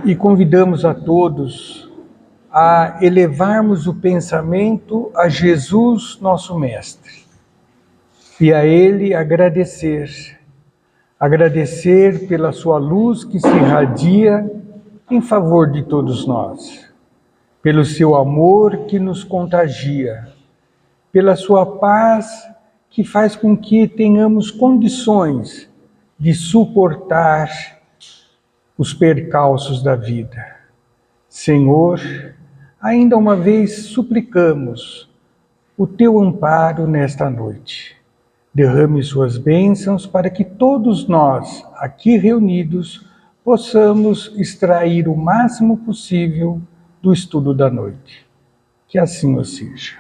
e convidamos a todos a elevarmos o pensamento a Jesus, nosso Mestre, e a Ele agradecer pela sua luz que se irradia em favor de todos nós, pelo seu amor que nos contagia, pela sua paz que faz com que tenhamos condições de suportar os percalços da vida. Senhor, ainda uma vez suplicamos o teu amparo nesta noite. Derrame suas bênçãos para que todos nós, aqui reunidos, possamos extrair o máximo possível do estudo da noite. Que assim o seja.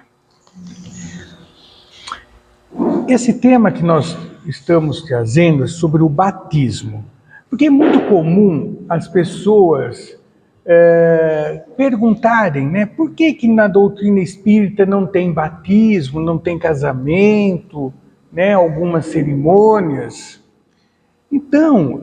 Esse tema que nós estamos trazendo é sobre o batismo, porque é muito comum as pessoas perguntarem, né, por que na doutrina espírita não tem batismo, não tem casamento, né, algumas cerimônias. Então,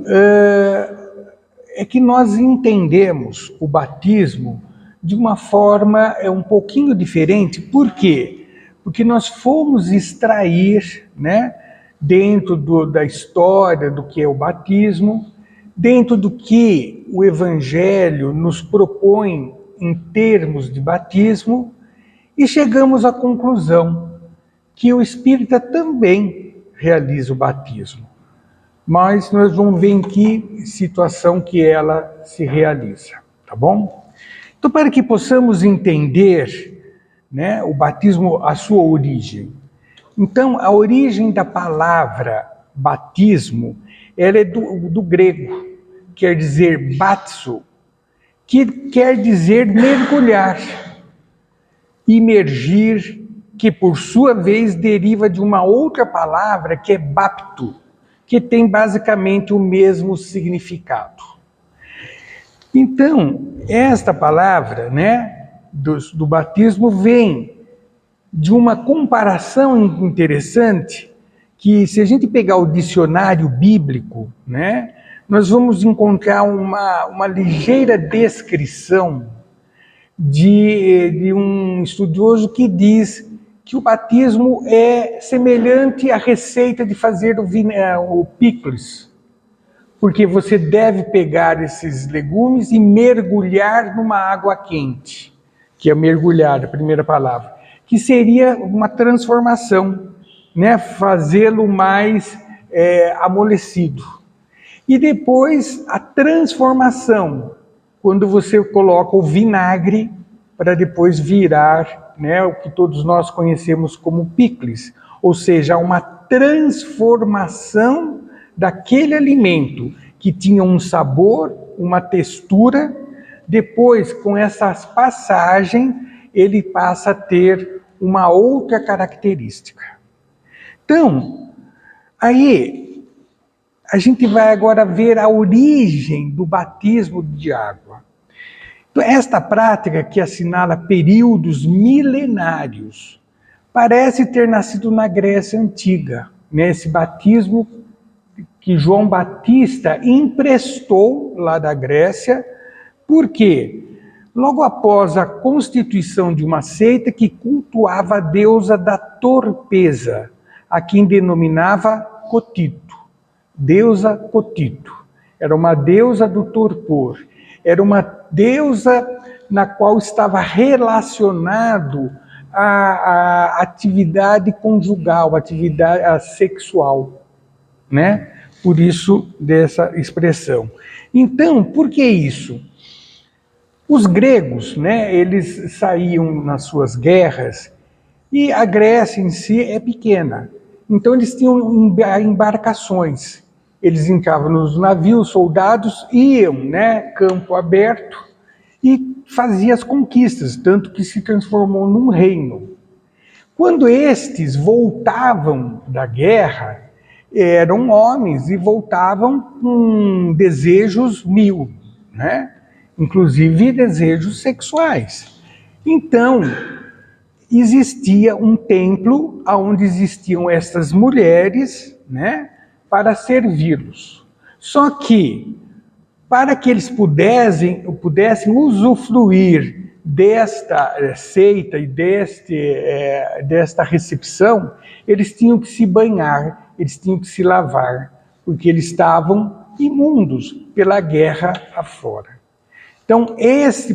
é que nós entendemos o batismo de uma forma um pouquinho diferente. Por quê? Porque nós fomos extrair, né, dentro da história do que é o batismo, dentro do que o Evangelho nos propõe em termos de batismo, e chegamos à conclusão que o espírita também realiza o batismo. Mas nós vamos ver em que situação que ela se realiza, tá bom? Então, para que possamos entender, né, o batismo, a sua origem. Então, a origem da palavra batismo, ela é do grego, quer dizer batso, que quer dizer mergulhar, imergir, que por sua vez deriva de uma outra palavra que é bapto, que tem basicamente o mesmo significado. Então, esta palavra, né, do batismo vem de uma comparação interessante, que se a gente pegar o dicionário bíblico, né, nós vamos encontrar uma ligeira descrição de um estudioso que diz que o batismo é semelhante à receita de fazer o picles, porque você deve pegar esses legumes e mergulhar numa água quente, que é mergulhar, a primeira palavra, que seria uma transformação, né? Fazê-lo mais amolecido. E depois a transformação, quando você coloca o vinagre para depois virar, né, o que todos nós conhecemos como picles, ou seja, uma transformação daquele alimento que tinha um sabor, uma textura, depois com essas passagens ele passa a ter uma outra característica. Então, aí a gente vai agora ver a origem do batismo de água. Então, esta prática, que assinala períodos milenários, parece ter nascido na Grécia Antiga, né? Esse batismo que João Batista emprestou lá da Grécia, porque logo após a constituição de uma seita que cultuava a deusa da torpeza, a quem denominava Cotito. Deusa Cotito. Era uma deusa do torpor. Era uma deusa na qual estava relacionado a atividade conjugal, atividade sexual, né? Por isso dessa expressão. Então, por que isso? Os gregos, né, eles saíam nas suas guerras e a Grécia em si é pequena. Então eles tinham embarcações. Eles entravam nos navios, soldados iam, né, campo aberto e faziam as conquistas, tanto que se transformou num reino. Quando estes voltavam da guerra, eram homens e voltavam com desejos mil, né? Inclusive desejos sexuais. Então, existia um templo onde existiam essas mulheres, né, para servi-los. Só que, para que eles pudessem usufruir desta seita e desta recepção, eles tinham que se banhar, eles tinham que se lavar, porque eles estavam imundos pela guerra afora. Então,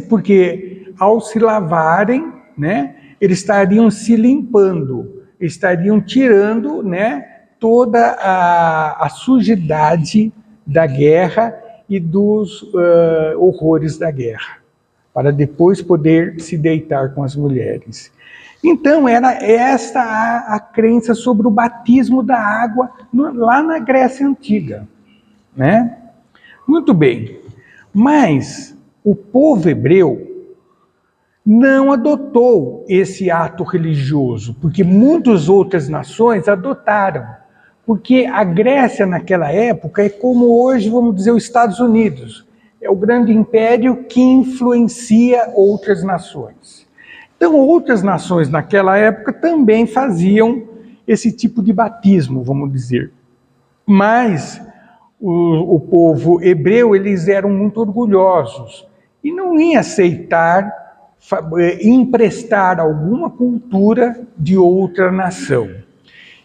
porque ao se lavarem, né, eles estariam se limpando, estariam tirando, né, toda a sujidade da guerra e dos horrores da guerra, para depois poder se deitar com as mulheres. Então, era esta a crença sobre o batismo da água lá na Grécia Antiga, né? Muito bem, mas o povo hebreu não adotou esse ato religioso, porque muitas outras nações adotaram. Porque a Grécia naquela época é como hoje, vamos dizer, os Estados Unidos. É o grande império que influencia outras nações. Então, outras nações naquela época também faziam esse tipo de batismo, vamos dizer. Mas o povo hebreu, eles eram muito orgulhosos e não iam aceitar emprestar alguma cultura de outra nação.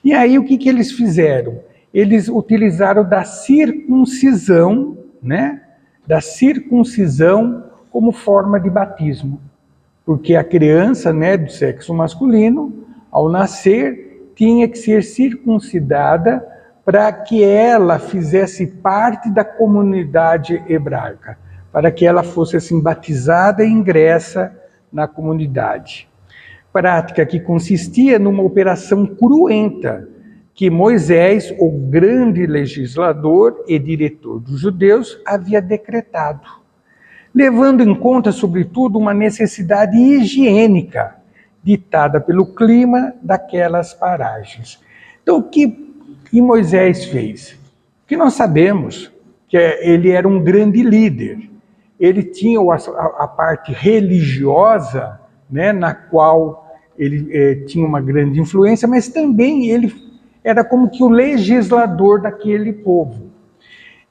E aí o que eles fizeram? Eles utilizaram da circuncisão, né? Da circuncisão como forma de batismo. Porque a criança, né, do sexo masculino, ao nascer, tinha que ser circuncidada para que ela fizesse parte da comunidade hebraica, para que ela fosse assim batizada e ingressa na comunidade. Prática que consistia numa operação cruenta que Moisés, o grande legislador e diretor dos judeus, havia decretado, levando em conta, sobretudo, uma necessidade higiênica ditada pelo clima daquelas paragens. Então, o que Moisés fez? Que nós sabemos que ele era um grande líder. Ele tinha a parte religiosa, né, na qual ele tinha uma grande influência, mas também ele era como que o legislador daquele povo.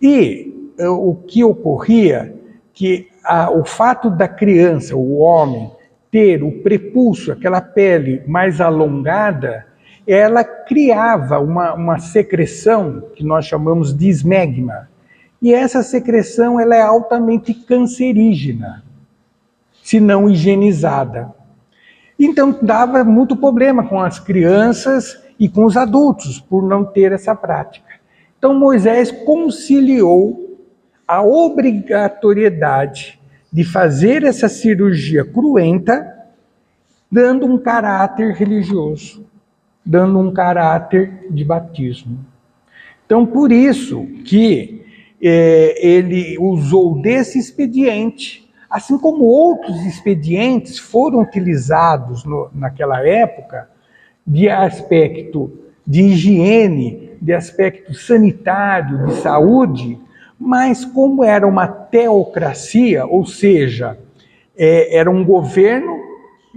E o que ocorria, que o fato da criança, o homem, ter o prepúcio, aquela pele mais alongada, ela criava uma secreção que nós chamamos de esmegma. E essa secreção ela é altamente cancerígena, se não higienizada. Então dava muito problema com as crianças e com os adultos, por não ter essa prática. Então Moisés conciliou a obrigatoriedade de fazer essa cirurgia cruenta, dando um caráter religioso, dando um caráter de batismo. Então, por isso que ele usou desse expediente, assim como outros expedientes foram utilizados naquela época, de aspecto de higiene, de aspecto sanitário, de saúde, mas como era uma teocracia, ou seja, era um governo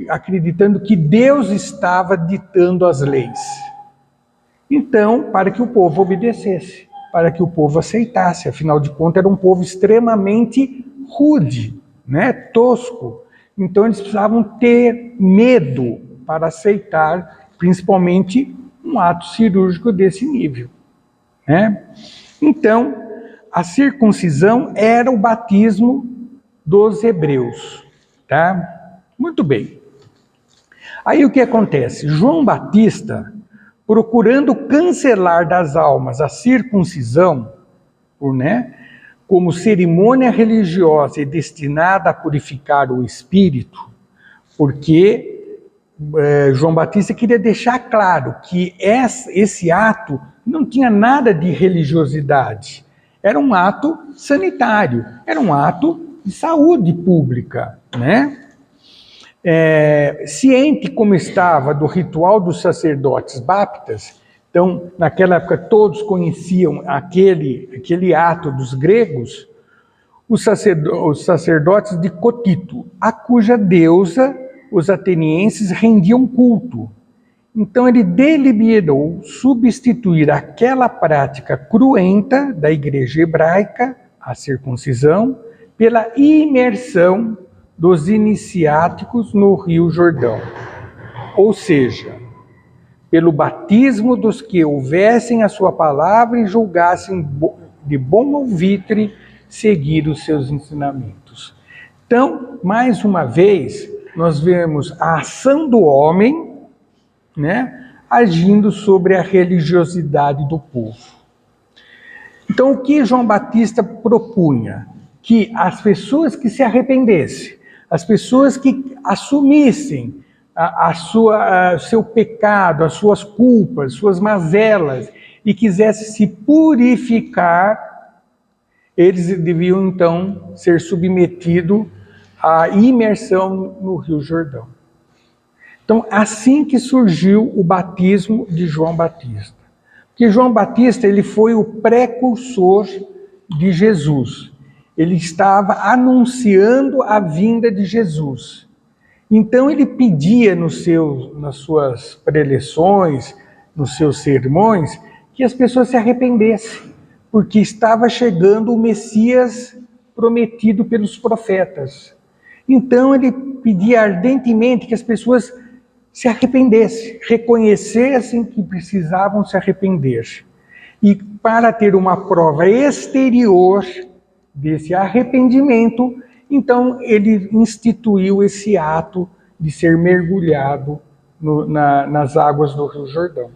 acreditando que Deus estava ditando as leis. Então, para que o povo obedecesse, para que o povo aceitasse, afinal de contas era um povo extremamente rude, né, tosco. Então eles precisavam ter medo para aceitar, principalmente um ato cirúrgico desse nível, né? Então, a circuncisão era o batismo dos hebreus, tá? Muito bem. Aí o que acontece? João Batista, procurando cancelar das almas a circuncisão, como cerimônia religiosa e destinada a purificar o espírito, porque João Batista queria deixar claro que esse ato não tinha nada de religiosidade. Era um ato sanitário, era um ato de saúde pública, né? Ciente como estava do ritual dos sacerdotes baptas, então, naquela época todos conheciam aquele ato dos gregos, os sacerdotes de Cotito, a cuja deusa os atenienses rendiam culto. Então ele deliberou substituir aquela prática cruenta da igreja hebraica, a circuncisão pela imersão dos iniciáticos no Rio Jordão. Ou seja, pelo batismo dos que ouvessem a sua palavra e julgassem de bom alvitre seguir os seus ensinamentos. Então, mais uma vez, nós vemos a ação do homem, né, agindo sobre a religiosidade do povo. Então, o que João Batista propunha? Que as pessoas que se arrependessem, as pessoas que assumissem seu pecado, as suas culpas, suas mazelas, e quisessem se purificar, eles deviam então ser submetidos à imersão no Rio Jordão. Então, assim que surgiu o batismo de João Batista. Porque João Batista, ele foi o precursor de Jesus. Ele estava anunciando a vinda de Jesus. Então, ele pedia nas suas preleções, nos seus sermões, que as pessoas se arrependessem, porque estava chegando o Messias prometido pelos profetas. Então, ele pedia ardentemente que as pessoas se arrependessem, reconhecessem que precisavam se arrepender. E para ter uma prova exterior desse arrependimento, então ele instituiu esse ato de ser mergulhado nas águas do Rio Jordão.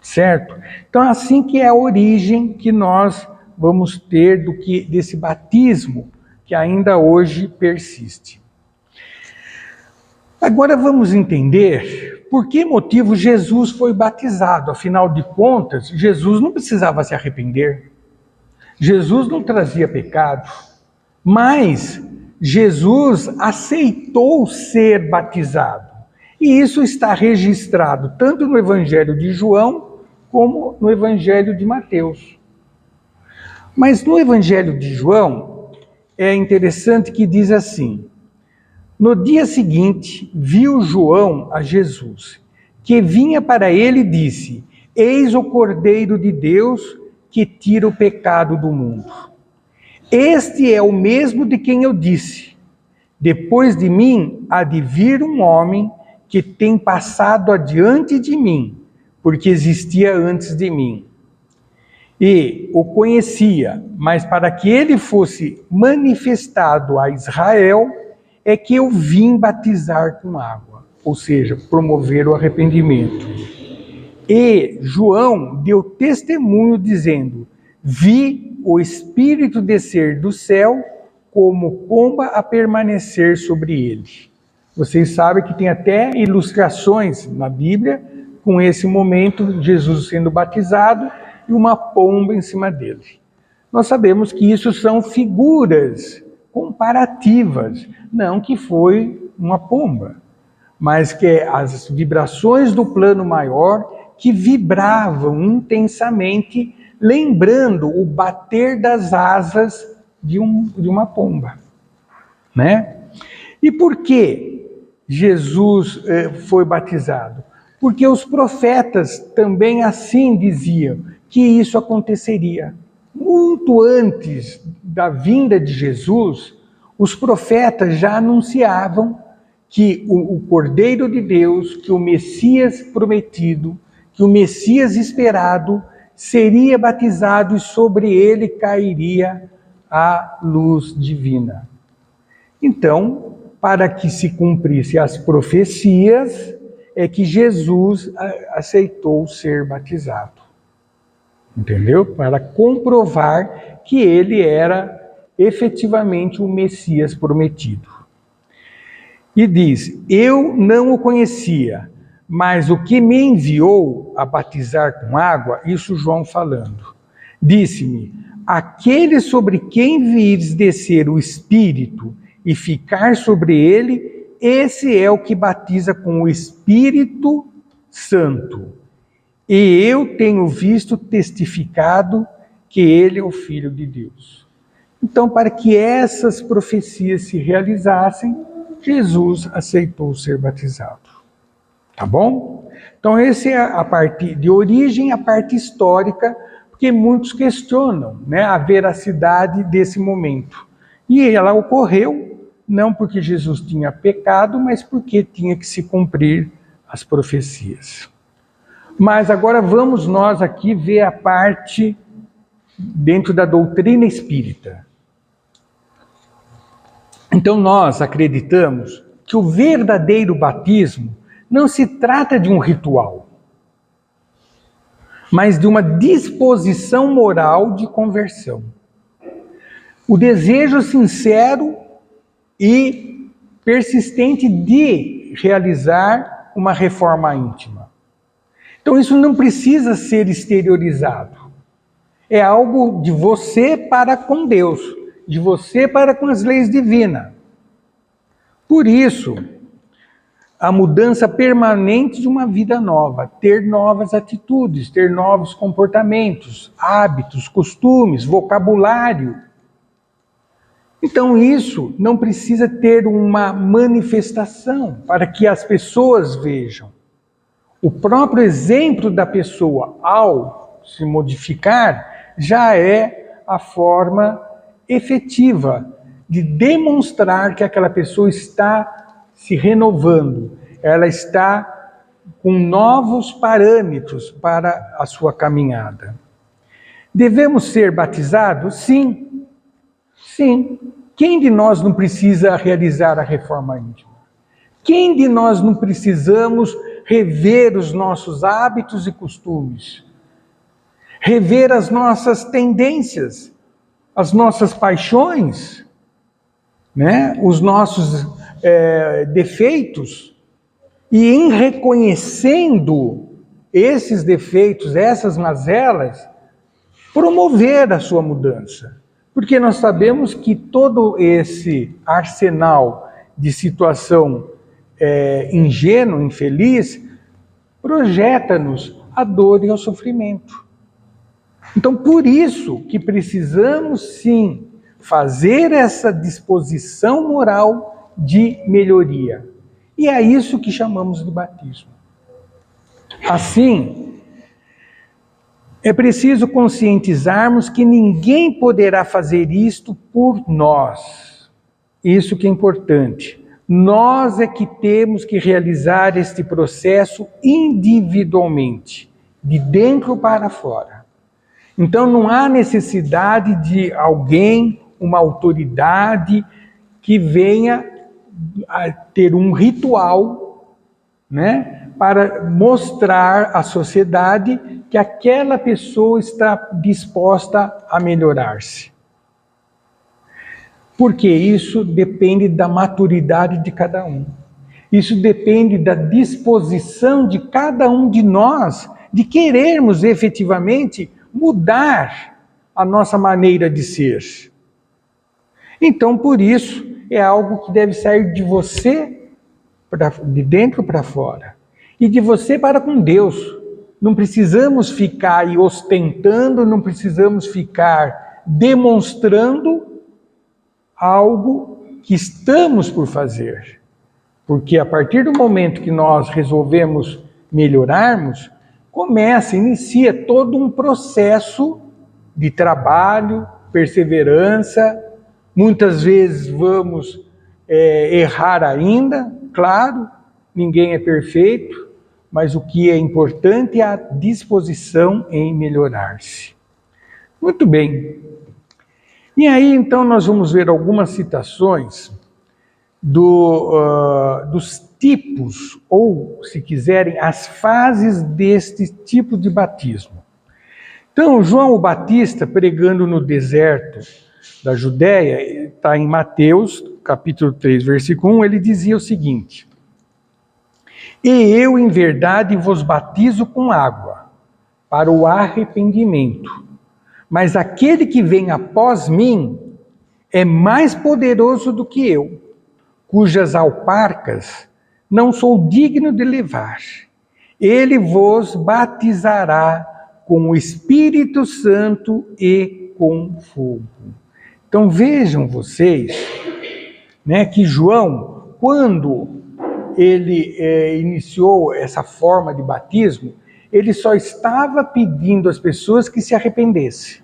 Certo? Então, assim que é a origem que nós vamos ter desse batismo que ainda hoje persiste. Agora vamos entender por que motivo Jesus foi batizado. Afinal de contas, Jesus não precisava se arrepender. Jesus não trazia pecado. Mas Jesus aceitou ser batizado. E isso está registrado tanto no Evangelho de João como no Evangelho de Mateus. Mas no Evangelho de João é interessante que diz assim: no dia seguinte, viu João a Jesus, que vinha para ele e disse: eis o Cordeiro de Deus que tira o pecado do mundo. Este é o mesmo de quem eu disse: depois de mim há de vir um homem que tem passado adiante de mim, porque existia antes de mim. E o conhecia, mas para que ele fosse manifestado a Israel, é que eu vim batizar com água, ou seja, promover o arrependimento. E João deu testemunho dizendo: vi o Espírito descer do céu como pomba a permanecer sobre ele. Vocês sabem que tem até ilustrações na Bíblia com esse momento, Jesus sendo batizado e uma pomba em cima dele. Nós sabemos que isso são figuras comparativas, não que foi uma pomba, mas que as vibrações do plano maior que vibravam intensamente, lembrando o bater das asas de uma pomba, né? E por que Jesus foi batizado? Porque os profetas também assim diziam que isso aconteceria. Muito antes da vinda de Jesus, os profetas já anunciavam que o Cordeiro de Deus, que o Messias prometido, que o Messias esperado, seria batizado e sobre ele cairia a luz divina. Então, para que se cumprisse as profecias, é que Jesus aceitou ser batizado. Entendeu? Para comprovar que ele era efetivamente o Messias prometido. E diz: eu não o conhecia, mas o que me enviou a batizar com água, isso João falando, disse-me: aquele sobre quem vires descer o Espírito e ficar sobre ele, esse é o que batiza com o Espírito Santo. E eu tenho visto, testificado, que ele é o Filho de Deus. Então, para que essas profecias se realizassem, Jesus aceitou ser batizado. Tá bom? Então, essa é a parte de origem, a parte histórica, porque muitos questionam, né, a veracidade desse momento. E ela ocorreu não porque Jesus tinha pecado, mas porque tinha que se cumprir as profecias. Mas agora vamos nós aqui ver a parte dentro da doutrina espírita. Então nós acreditamos que o verdadeiro batismo não se trata de um ritual, mas de uma disposição moral de conversão. O desejo sincero e persistente de realizar uma reforma íntima. Então isso não precisa ser exteriorizado. É algo de você para com Deus, de você para com as leis divinas. Por isso, a mudança permanente de uma vida nova, ter novas atitudes, ter novos comportamentos, hábitos, costumes, vocabulário. Então isso não precisa ter uma manifestação para que as pessoas vejam. O próprio exemplo da pessoa, ao se modificar, já é a forma efetiva de demonstrar que aquela pessoa está se renovando, ela está com novos parâmetros para a sua caminhada. Devemos ser batizados? Sim. Sim. Quem de nós não precisa realizar a reforma íntima? Quem de nós não precisamos rever os nossos hábitos e costumes? Rever as nossas tendências, as nossas paixões, né? Os nossos defeitos. E em reconhecendo esses defeitos, essas mazelas, promover a sua mudança. Porque nós sabemos que todo esse arsenal de situação ingênua, infeliz, projeta-nos a dor e ao sofrimento. Então, por isso que precisamos, sim, fazer essa disposição moral de melhoria. E é isso que chamamos de batismo. Assim, é preciso conscientizarmos que ninguém poderá fazer isto por nós. Isso que é importante. Nós é que temos que realizar este processo individualmente, de dentro para fora. Então não há necessidade de alguém, uma autoridade, que venha a ter um ritual, né, para mostrar à sociedade que aquela pessoa está disposta a melhorar-se. Porque isso depende da maturidade de cada um. Isso depende da disposição de cada um de nós de querermos efetivamente mudar a nossa maneira de ser. Então, por isso, é algo que deve sair de você, de dentro para fora, e de você para com Deus. Não precisamos ficar aí ostentando, não precisamos ficar demonstrando algo que estamos por fazer. Porque a partir do momento que nós resolvemos melhorarmos, inicia todo um processo de trabalho, perseverança. Muitas vezes vamos errar ainda, claro, ninguém é perfeito, mas o que é importante é a disposição em melhorar-se. Muito bem. E aí, então, nós vamos ver algumas citações dos tipos, ou, se quiserem, as fases deste tipo de batismo. Então, João o Batista, pregando no deserto da Judéia, está em Mateus, capítulo 3, versículo 1, ele dizia o seguinte: E eu, em verdade, vos batizo com água, para o arrependimento. Mas aquele que vem após mim é mais poderoso do que eu, cujas alparcas não sou digno de levar. Ele vos batizará com o Espírito Santo e com fogo. Então vejam vocês, né, que João, quando ele iniciou essa forma de batismo, ele só estava pedindo às pessoas que se arrependessem.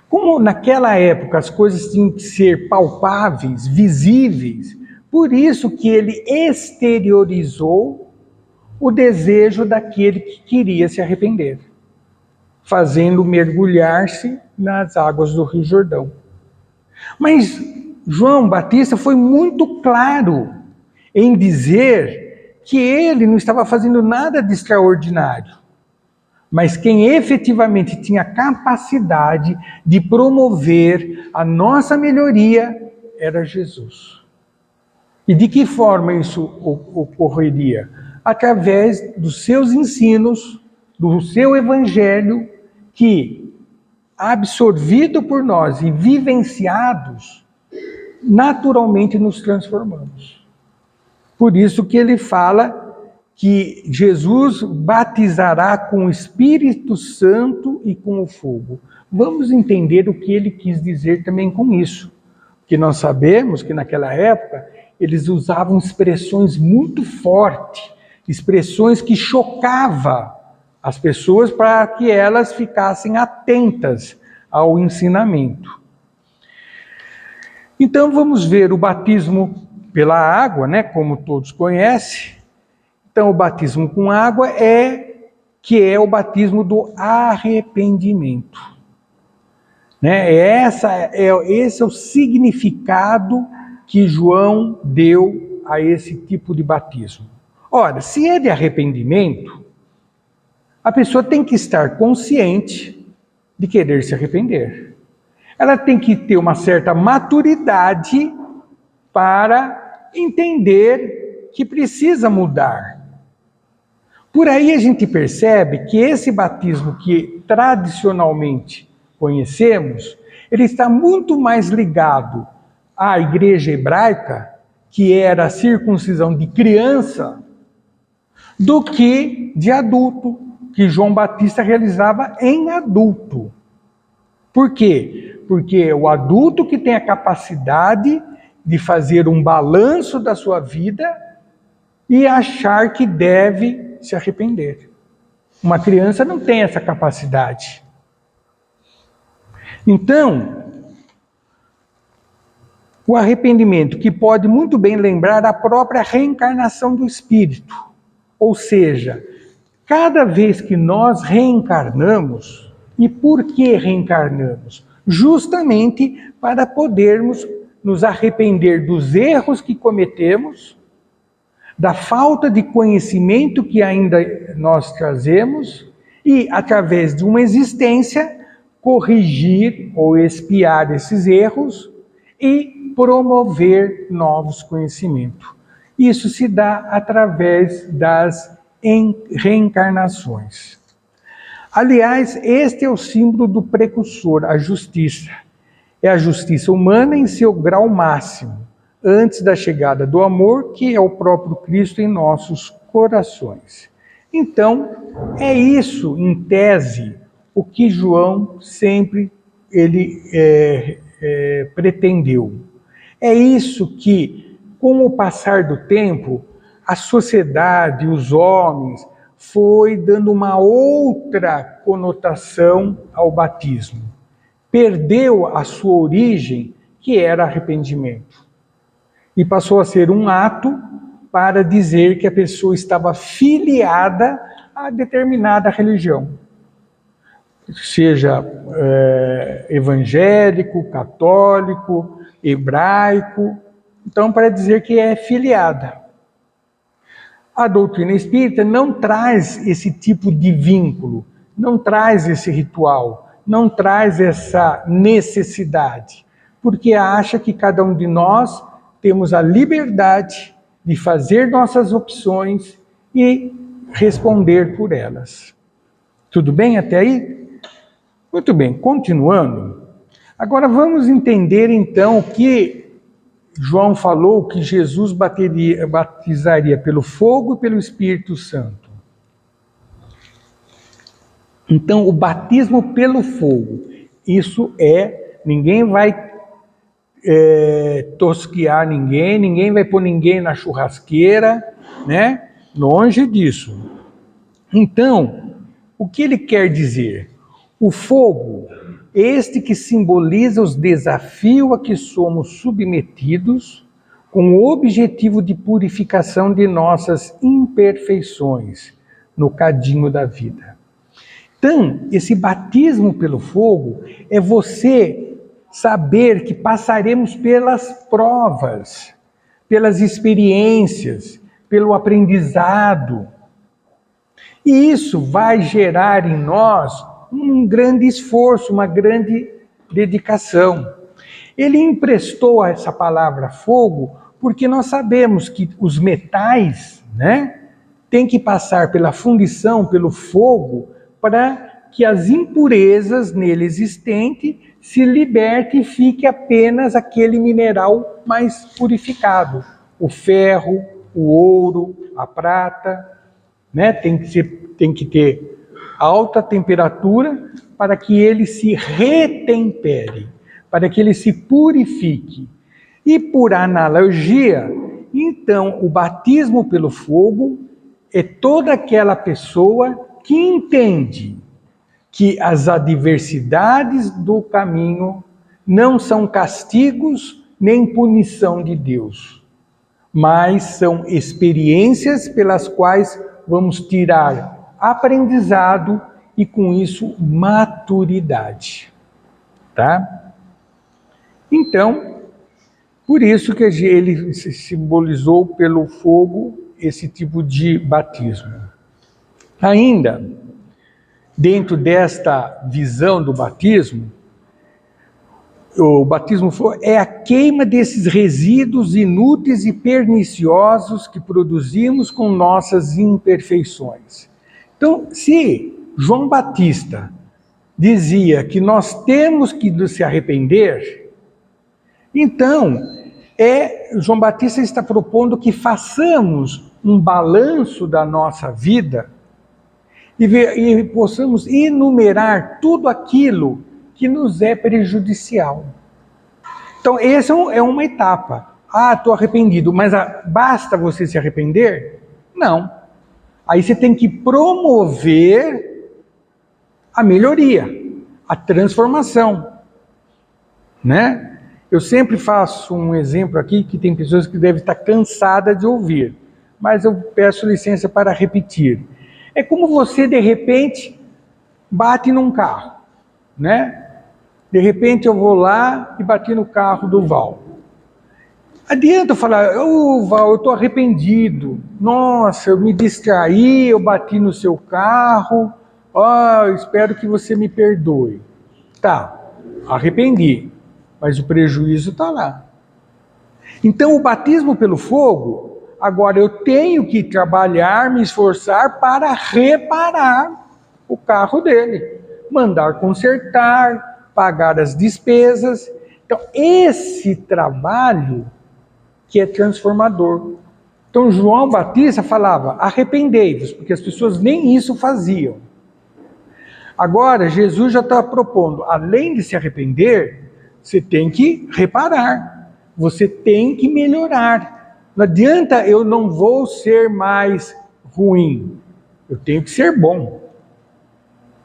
Como naquela época as coisas tinham que ser palpáveis, visíveis, por isso que ele exteriorizou o desejo daquele que queria se arrepender, fazendo mergulhar-se nas águas do Rio Jordão. Mas João Batista foi muito claro em dizer que ele não estava fazendo nada de extraordinário, mas quem efetivamente tinha capacidade de promover a nossa melhoria era Jesus. E de que forma isso ocorreria? Através dos seus ensinos, do seu evangelho, que, absorvido por nós e vivenciados, naturalmente nos transformamos. Por isso que ele fala que Jesus batizará com o Espírito Santo e com o fogo. Vamos entender o que ele quis dizer também com isso. Porque nós sabemos que naquela época eles usavam expressões muito fortes, expressões que chocavam as pessoas para que elas ficassem atentas ao ensinamento. Então vamos ver o batismo pela água, né, como todos conhecem. Então o batismo com água é o batismo do arrependimento. Né? Esse é o significado que João deu a esse tipo de batismo. Ora, se é de arrependimento, a pessoa tem que estar consciente de querer se arrepender. Ela tem que ter uma certa maturidade para entender que precisa mudar. Por aí a gente percebe que esse batismo que tradicionalmente conhecemos, ele está muito mais ligado à igreja hebraica, que era a circuncisão de criança, do que de adulto, que João Batista realizava em adulto. Por quê? Porque o adulto que tem a capacidade de fazer um balanço da sua vida e achar que deve se arrepender. Uma criança não tem essa capacidade. Então, o arrependimento, que pode muito bem lembrar a própria reencarnação do espírito. Ou seja, cada vez que nós reencarnamos, e por que reencarnamos? Justamente para podermos nos arrepender dos erros que cometemos, da falta de conhecimento que ainda nós trazemos, e através de uma existência, corrigir ou expiar esses erros e promover novos conhecimentos. Isso se dá através das reencarnações. Aliás, este é o símbolo do precursor, a justiça. É a justiça humana em seu grau máximo, antes da chegada do amor, que é o próprio Cristo em nossos corações. Então, é isso, em tese, o que João sempre pretendeu. É isso que, com o passar do tempo, a sociedade, os homens, foi dando uma outra conotação ao batismo. Perdeu a sua origem, que era arrependimento, e passou a ser um ato para dizer que a pessoa estava filiada a determinada religião, seja evangélico, católico, hebraico, então para dizer que é filiada. A doutrina espírita não traz esse tipo de vínculo, não traz esse ritual, não traz essa necessidade, porque acha que cada um de nós temos a liberdade de fazer nossas opções e responder por elas. Tudo bem até aí? Muito bem, continuando. Agora vamos entender então o que João falou, que Jesus batizaria pelo fogo e pelo Espírito Santo. Então, o batismo pelo fogo, isso ninguém vai tosquiar ninguém vai pôr ninguém na churrasqueira, né? Longe disso. Então, O que ele quer dizer? O fogo, este que simboliza os desafios a que somos submetidos, com o objetivo de purificação de nossas imperfeições no cadinho da vida. Então, esse batismo pelo fogo é você saber que passaremos pelas provas, pelas experiências, pelo aprendizado. E isso vai gerar em nós um grande esforço, uma grande dedicação. Ele emprestou essa palavra fogo porque nós sabemos que os metais, têm que passar pela fundição, pelo fogo, para que as impurezas nele existentes se libertem e fique apenas aquele mineral mais purificado. O ferro, o ouro, a prata, tem que ter alta temperatura para que ele se retempere, para que ele se purifique. E por analogia, então, o batismo pelo fogo é toda aquela pessoa que entende que as adversidades do caminho não são castigos nem punição de Deus, mas são experiências pelas quais vamos tirar aprendizado e, com isso, maturidade. Tá? Então, por isso que ele se simbolizou pelo fogo esse tipo de batismo. Ainda, dentro desta visão do batismo, o batismo é a queima desses resíduos inúteis e perniciosos que produzimos com nossas imperfeições. Então, se João Batista dizia que nós temos que se arrepender, então, João Batista está propondo que façamos um balanço da nossa vida e possamos enumerar tudo aquilo que nos é prejudicial. Então, essa é uma etapa. Estou arrependido, mas basta você se arrepender? Não. Aí você tem que promover a melhoria, a transformação, Eu sempre faço um exemplo aqui que tem pessoas que devem estar cansadas de ouvir, mas eu peço licença para repetir. É como você, de repente, bate num carro, De repente eu vou lá e bati no carro do Val. Adianta eu falar, Val, eu estou arrependido. Nossa, eu me distraí, eu bati no seu carro. Eu espero que você me perdoe. Tá, arrependi, mas o prejuízo está lá. Então o batismo pelo fogo, agora eu tenho que trabalhar, me esforçar para reparar o carro dele. Mandar consertar, pagar as despesas. Então, esse trabalho que é transformador. Então, João Batista falava, arrependei-vos, porque as pessoas nem isso faziam. Agora, Jesus já está propondo, além de se arrepender, você tem que reparar, você tem que melhorar. Não adianta, eu não vou ser mais ruim, eu tenho que ser bom.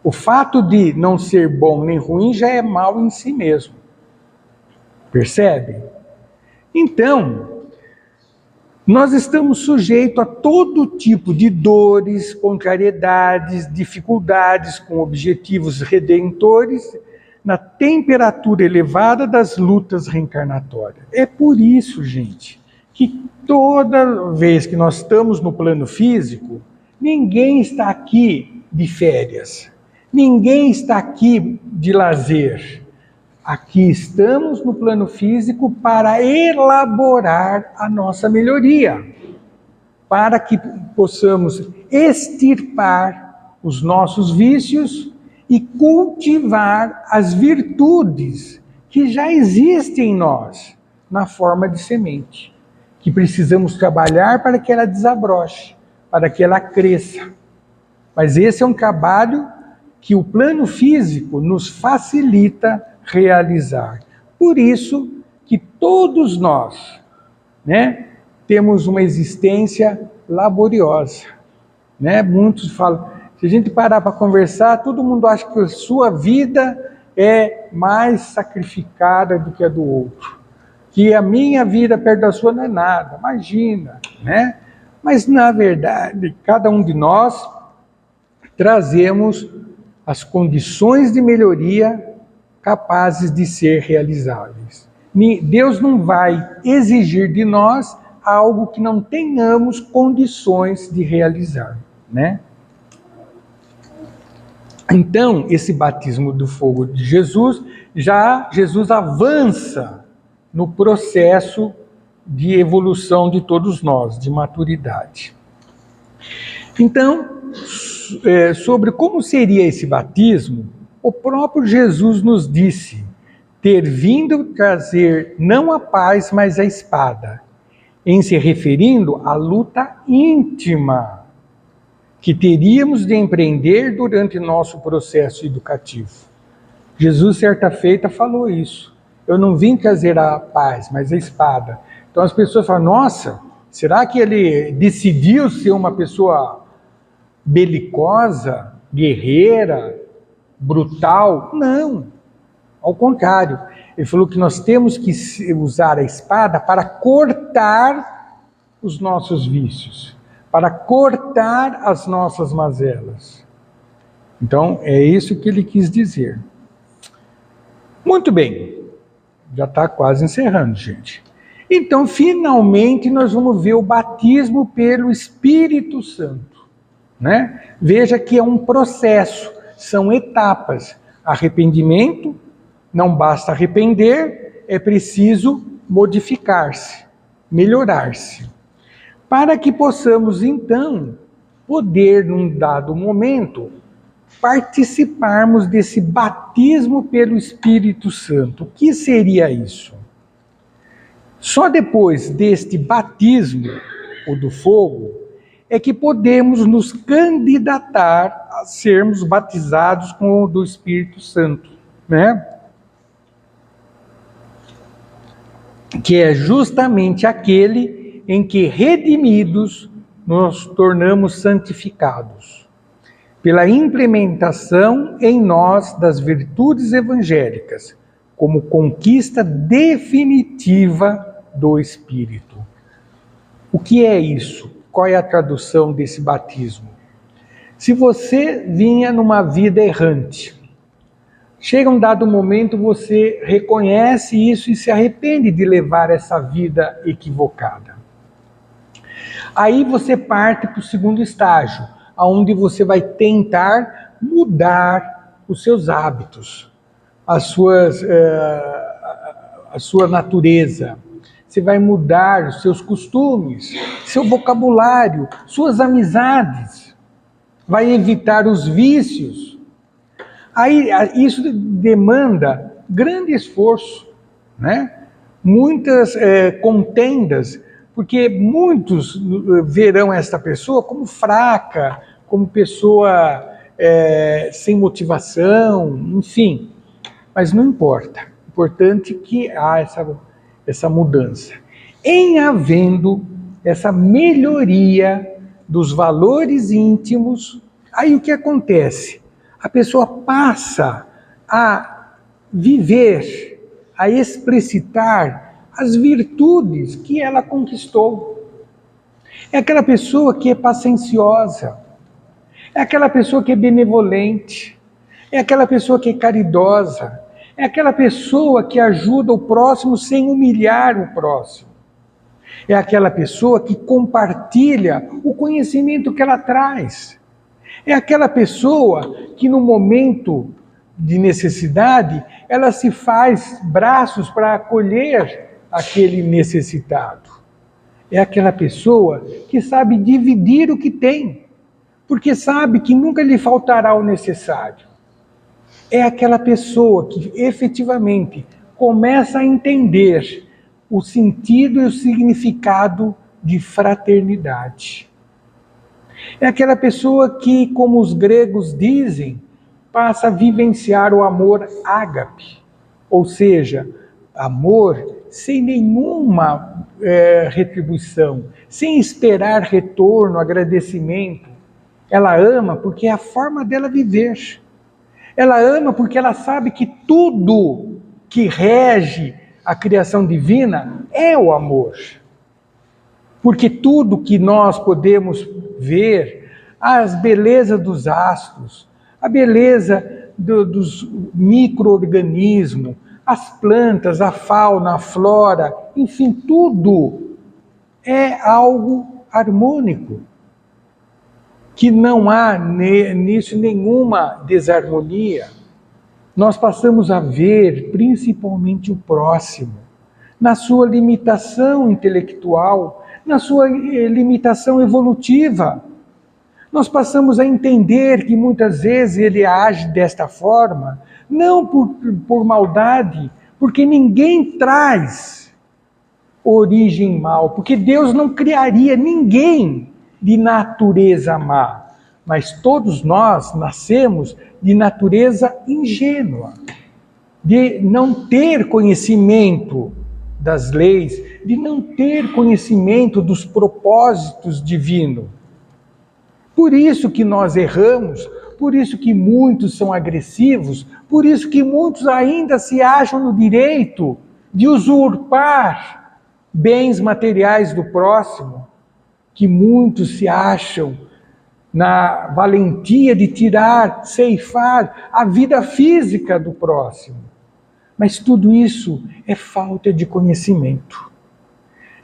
O fato de não ser bom nem ruim já é mal em si mesmo. Percebe? Então, nós estamos sujeitos a todo tipo de dores, contrariedades, dificuldades com objetivos redentores, na temperatura elevada das lutas reencarnatórias. É por isso, gente, que toda vez que nós estamos no plano físico, ninguém está aqui de férias. Ninguém está aqui de lazer. Aqui estamos no plano físico para elaborar a nossa melhoria, para que possamos extirpar os nossos vícios e cultivar as virtudes que já existem em nós, na forma de semente, que precisamos trabalhar para que ela desabroche, para que ela cresça. Mas esse é um trabalho que o plano físico nos facilita realizar. Por isso que todos nós, temos uma existência laboriosa, Muitos falam, Se a gente parar para conversar, todo mundo acha que a sua vida é mais sacrificada do que a do outro. Que a minha vida perto da sua não é nada, imagina, né? Mas, na verdade, cada um de nós trazemos as condições de melhoria capazes de ser realizáveis. Deus não vai exigir de nós algo que não tenhamos condições de realizar, né? Então, esse batismo do fogo de Jesus, Jesus avança no processo de evolução de todos nós, de maturidade. Então, sobre como seria esse batismo, o próprio Jesus nos disse ter vindo trazer não a paz, mas a espada, em se referindo à luta íntima que teríamos de empreender durante nosso processo educativo. Jesus, certa feita, falou isso. Eu não vim trazer a paz, mas a espada. Então as pessoas falam, nossa, será que ele decidiu ser uma pessoa belicosa, guerreira, brutal? Não, ao contrário. Ele falou que nós temos que usar a espada para cortar os nossos vícios, para cortar as nossas mazelas. Então, é isso que ele quis dizer. Muito bem, já está quase encerrando, gente. Então, finalmente, nós vamos ver o batismo pelo Espírito Santo, né? Veja que é um processo, são etapas. Arrependimento, não basta arrepender, é preciso modificar-se, melhorar-se. Para que possamos, então, poder, num dado momento, participarmos desse batismo pelo Espírito Santo. O que seria isso? Só depois deste batismo, o do fogo, é que podemos nos candidatar a sermos batizados com o do Espírito Santo, né? Que é justamente aquele em que, redimidos, nos tornamos santificados, pela implementação em nós das virtudes evangélicas, como conquista definitiva do Espírito. O que é isso? Qual é a tradução desse batismo? Se você vinha numa vida errante, chega um dado momento, você reconhece isso e se arrepende de levar essa vida equivocada. Aí você parte para o segundo estágio, onde você vai tentar mudar os seus hábitos, a sua natureza. Você vai mudar os seus costumes, seu vocabulário, suas amizades. Vai evitar os vícios. Aí isso demanda grande esforço, né? Muitas contendas, porque muitos verão esta pessoa como fraca, como pessoa sem motivação, enfim. Mas não importa. O importante é que há essa mudança. Em havendo essa melhoria dos valores íntimos, aí o que acontece? A pessoa passa a viver, a explicitar as virtudes que ela conquistou. É aquela pessoa que é pacienciosa, é aquela pessoa que é benevolente, é aquela pessoa que é caridosa, é aquela pessoa que ajuda o próximo sem humilhar o próximo. É aquela pessoa que compartilha o conhecimento que ela traz. É aquela pessoa que no momento de necessidade, ela se faz braços para acolher aquele necessitado. É aquela pessoa que sabe dividir o que tem, porque sabe que nunca lhe faltará o necessário. É aquela pessoa que efetivamente começa a entender o sentido e o significado de fraternidade. É aquela pessoa que, como os gregos dizem, passa a vivenciar o amor ágape, ou seja, amor sem nenhuma retribuição, sem esperar retorno, agradecimento. Ela ama porque é a forma dela viver. Ela ama porque ela sabe que tudo que rege a criação divina é o amor. Porque tudo que nós podemos ver, as belezas dos astros, a beleza dos micro-organismos, as plantas, a fauna, a flora, enfim, tudo é algo harmônico, que não há nisso nenhuma desarmonia. Nós passamos a ver principalmente o próximo, na sua limitação intelectual, na sua limitação evolutiva. Nós passamos a entender que muitas vezes ele age desta forma, não por maldade, porque ninguém traz origem mal, porque Deus não criaria ninguém de natureza má, mas todos nós nascemos de natureza ingênua, de não ter conhecimento das leis, de não ter conhecimento dos propósitos divinos. Por isso que nós erramos, por isso que muitos são agressivos, por isso que muitos ainda se acham no direito de usurpar bens materiais do próximo, que muitos se acham na valentia de tirar, ceifar a vida física do próximo. Mas tudo isso é falta de conhecimento.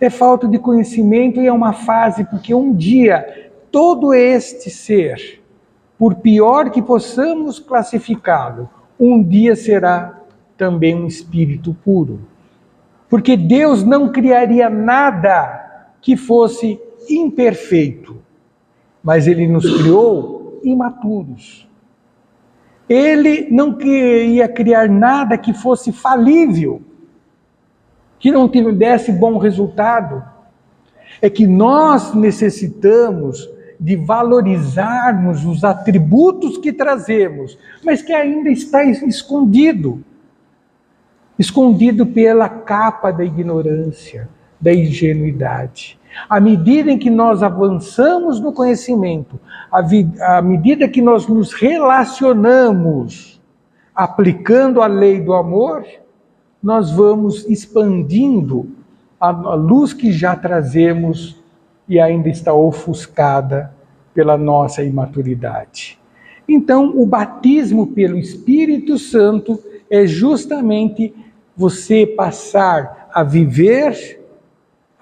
É falta de conhecimento e é uma fase, porque um dia todo este ser, por pior que possamos classificá-lo, um dia será também um espírito puro. Porque Deus não criaria nada que fosse imperfeito, mas Ele nos criou imaturos. Ele não queria criar nada que fosse falível, que não desse bom resultado. É que nós necessitamos de valorizarmos os atributos que trazemos, mas que ainda está escondido. Escondido pela capa da ignorância, da ingenuidade. À medida em que nós avançamos no conhecimento, à medida que nós nos relacionamos aplicando a lei do amor, nós vamos expandindo a luz que já trazemos e ainda está ofuscada pela nossa imaturidade. Então, o batismo pelo Espírito Santo é justamente você passar a viver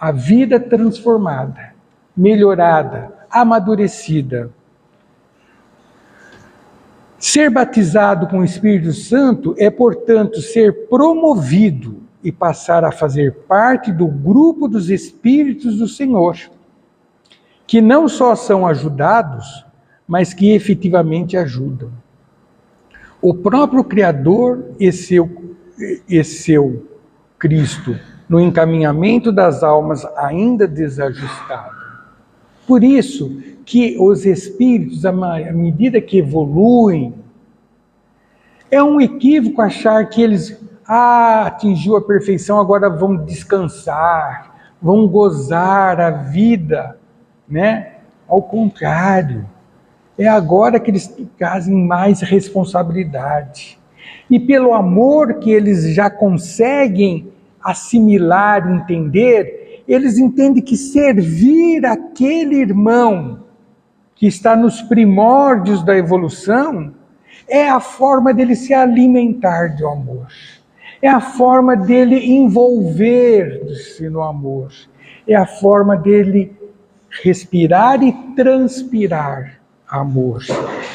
a vida transformada, melhorada, amadurecida. Ser batizado com o Espírito Santo é, portanto, ser promovido e passar a fazer parte do grupo dos Espíritos do Senhor, que não só são ajudados, mas que efetivamente ajudam. O próprio Criador e seu Cristo no encaminhamento das almas ainda desajustado. Por isso que os espíritos, à medida que evoluem, é um equívoco achar que eles atingiu a perfeição, agora vão descansar, vão gozar a vida, né? Ao contrário, é agora que eles trazem mais responsabilidade. E pelo amor que eles já conseguem assimilar, entender, eles entendem que servir aquele irmão que está nos primórdios da evolução é a forma dele se alimentar de amor. É a forma dele envolver-se no amor. É a forma dele respirar e transpirar amor.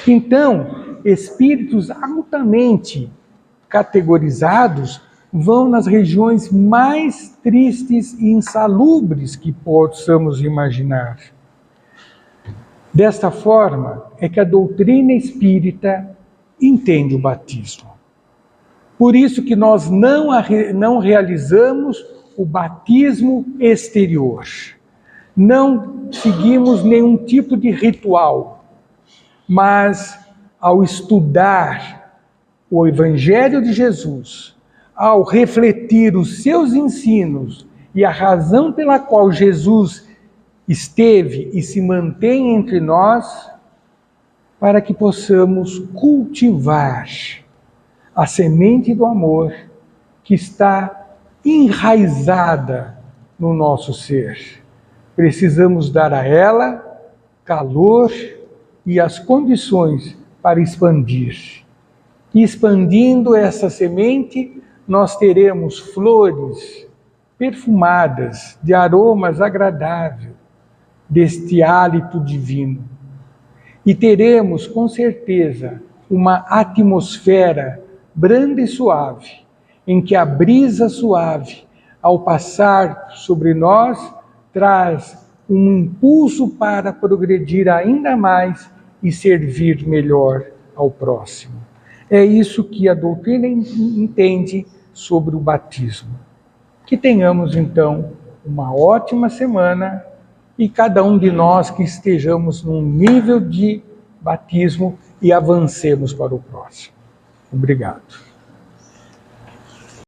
Então, espíritos altamente categorizados vão nas regiões mais tristes e insalubres que possamos imaginar. Desta forma é que a doutrina espírita entende o batismo. Por isso que nós não realizamos o batismo exterior. Não seguimos nenhum tipo de ritual, mas ao estudar o Evangelho de Jesus, ao refletir os seus ensinos e a razão pela qual Jesus esteve e se mantém entre nós, para que possamos cultivar a semente do amor que está enraizada no nosso ser. Precisamos dar a ela calor e as condições para expandir. E expandindo essa semente, nós teremos flores perfumadas de aromas agradáveis deste hálito divino. E teremos, com certeza, uma atmosfera branda e suave, em que a brisa suave, ao passar sobre nós, traz um impulso para progredir ainda mais e servir melhor ao próximo. É isso que a doutrina entende sobre o batismo. Que tenhamos, então, uma ótima semana e cada um de nós que estejamos num nível de batismo e avancemos para o próximo. Obrigado.